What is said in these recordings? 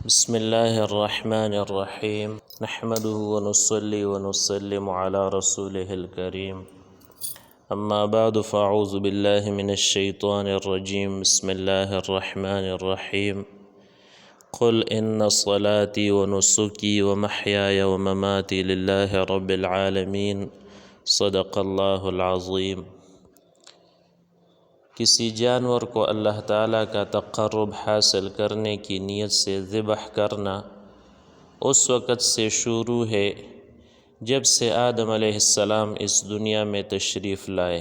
بسم اللہ الرحمن الرحیم نحمده ونصلي ونسلم على رسوله الكريم اما بعد فاعوذ باللہ من الشیطان الرجیم بسم اللہ الرحمن الرحیم قل ان صلاتي ونسكي ومحياي ومماتي لله رب العالمین صدق اللہ العظیم۔ کسی جانور کو اللہ تعالیٰ کا تقرب حاصل کرنے کی نیت سے ذبح کرنا اس وقت سے شروع ہے جب سے آدم علیہ السلام اس دنیا میں تشریف لائے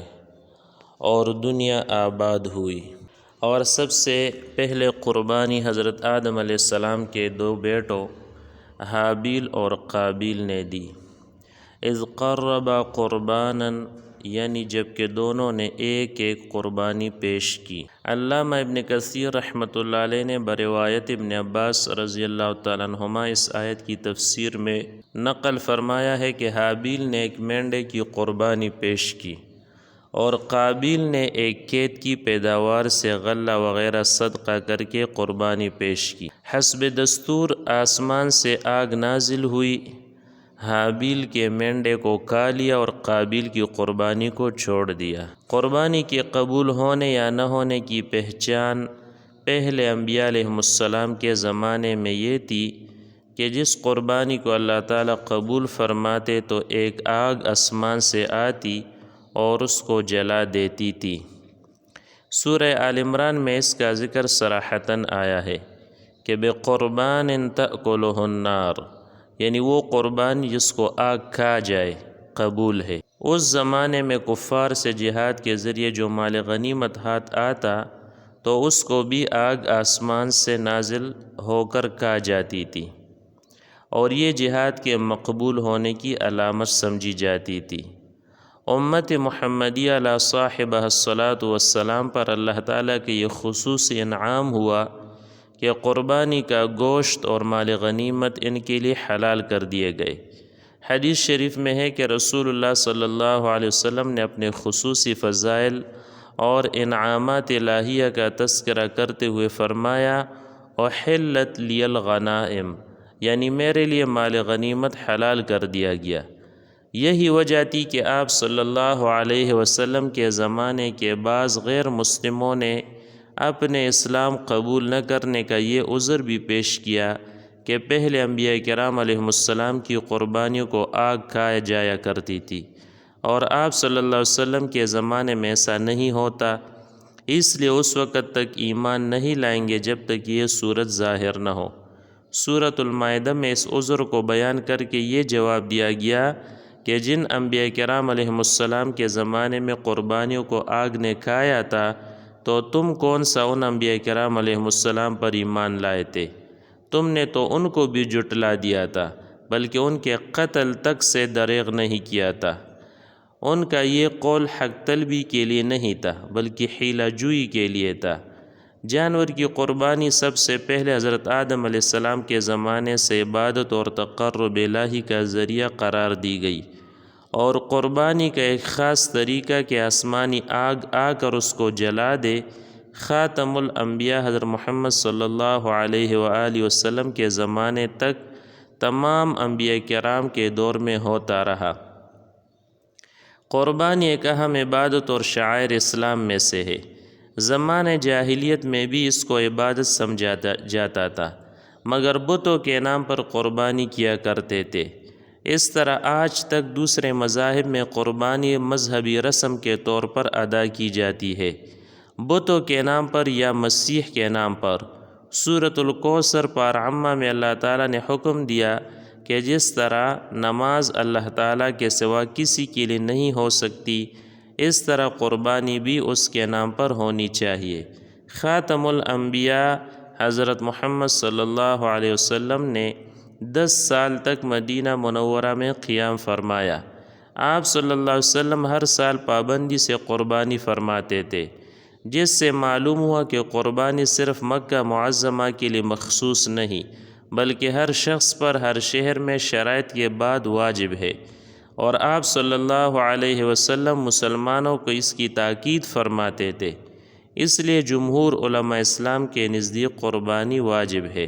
اور دنیا آباد ہوئی، اور سب سے پہلے قربانی حضرت آدم علیہ السلام کے دو بیٹوں حابیل اور قابیل نے دی۔ اذ قربا قربانا، یعنی جب کہ دونوں نے ایک ایک قربانی پیش کی۔ علامہ ابن کثیر رحمۃ اللہ علیہ نے بروایت ابن عباس رضی اللہ تعالیٰ عنہما اس آیت کی تفسیر میں نقل فرمایا ہے کہ حابیل نے ایک مینڈے کی قربانی پیش کی اور قابیل نے ایک کھیت کی پیداوار سے غلہ وغیرہ صدقہ کر کے قربانی پیش کی۔ حسب دستور آسمان سے آگ نازل ہوئی، حابیل کے مینڈے کو کھا لیا اور قابیل کی قربانی کو چھوڑ دیا۔ قربانی کے قبول ہونے یا نہ ہونے کی پہچان پہلے انبیاء علیہ السلام کے زمانے میں یہ تھی کہ جس قربانی کو اللہ تعالیٰ قبول فرماتے تو ایک آگ آسمان سے آتی اور اس کو جلا دیتی تھی۔ سورہ آل عمران میں اس کا ذکر صراحتاً آیا ہے کہ بِقُرْبَانٍ تَأْكُلُهُ النَّارُ، یعنی وہ قربانی جس کو آگ کھا جائے قبول ہے۔ اس زمانے میں کفار سے جہاد کے ذریعے جو مال غنیمت ہاتھ آتا تو اس کو بھی آگ آسمان سے نازل ہو کر کھا جاتی تھی، اور یہ جہاد کے مقبول ہونے کی علامت سمجھی جاتی تھی۔ امت محمدیہ علی صاحبہ الصلاۃ والسلام پر اللہ تعالیٰ کے یہ خصوصی انعام ہوا کہ قربانی کا گوشت اور مال غنیمت ان کے لیے حلال کر دیے گئے۔ حدیث شریف میں ہے کہ رسول اللہ صلی اللہ علیہ وسلم نے اپنے خصوصی فضائل اور انعامات الہیہ کا تذکرہ کرتے ہوئے فرمایا احلت لی الغنائم، یعنی میرے لیے مال غنیمت حلال کر دیا گیا۔ یہی وجہ تھی کہ آپ صلی اللہ علیہ وسلم کے زمانے کے بعض غیر مسلموں نے اپنے اسلام قبول نہ کرنے کا یہ عذر بھی پیش کیا کہ پہلے انبیاء کرام علیہ السلام کی قربانیوں کو آگ کھایا جایا کرتی تھی، اور آپ صلی اللہ علیہ وسلم کے زمانے میں ایسا نہیں ہوتا، اس لیے اس وقت تک ایمان نہیں لائیں گے جب تک یہ صورت ظاہر نہ ہو۔ سورۃ المائدہ میں اس عذر کو بیان کر کے یہ جواب دیا گیا کہ جن انبیاء کرام علیہ السلام کے زمانے میں قربانیوں کو آگ نے کھایا تھا تو تم کون سا ان انبیاء کرام علیہ السلام پر ایمان لائے تھے؟ تم نے تو ان کو بھی جھٹلا دیا تھا، بلکہ ان کے قتل تک سے دریغ نہیں کیا تھا۔ ان کا یہ قول حق طلبی کے لیے نہیں تھا بلکہ حیلہ جوئی کے لیے تھا۔ جانور کی قربانی سب سے پہلے حضرت آدم علیہ السلام کے زمانے سے عبادت اور تقرب الہی کا ذریعہ قرار دی گئی، اور قربانی کا ایک خاص طریقہ کہ آسمانی آگ آ کر اس کو جلا دے خاتم الانبیاء حضرت محمد صلی اللہ علیہ وآلہ وسلم کے زمانے تک تمام انبیاء کرام کے دور میں ہوتا رہا۔ قربانی ایک اہم عبادت اور شعائر اسلام میں سے ہے۔ زمانہ جاہلیت میں بھی اس کو عبادت سمجھا جاتا تھا، مگر بتوں کے نام پر قربانی کیا کرتے تھے۔ اس طرح آج تک دوسرے مذاہب میں قربانی مذہبی رسم کے طور پر ادا کی جاتی ہے، بتوں کے نام پر یا مسیح کے نام پر۔ سورۃ الکوثر پارہ عامہ میں اللہ تعالیٰ نے حکم دیا کہ جس طرح نماز اللہ تعالیٰ کے سوا کسی کے لیے نہیں ہو سکتی، اس طرح قربانی بھی اس کے نام پر ہونی چاہیے۔ خاتم الانبیاء حضرت محمد صلی اللہ علیہ وسلم نے 10 سال تک مدینہ منورہ میں قیام فرمایا۔ آپ صلی اللہ علیہ وسلم ہر سال پابندی سے قربانی فرماتے تھے، جس سے معلوم ہوا کہ قربانی صرف مکہ معظمہ کے لیے مخصوص نہیں بلکہ ہر شخص پر ہر شہر میں شرائط کے بعد واجب ہے، اور آپ صلی اللہ علیہ وسلم مسلمانوں کو اس کی تاکید فرماتے تھے۔ اس لیے جمہور علماء اسلام کے نزدیک قربانی واجب ہے۔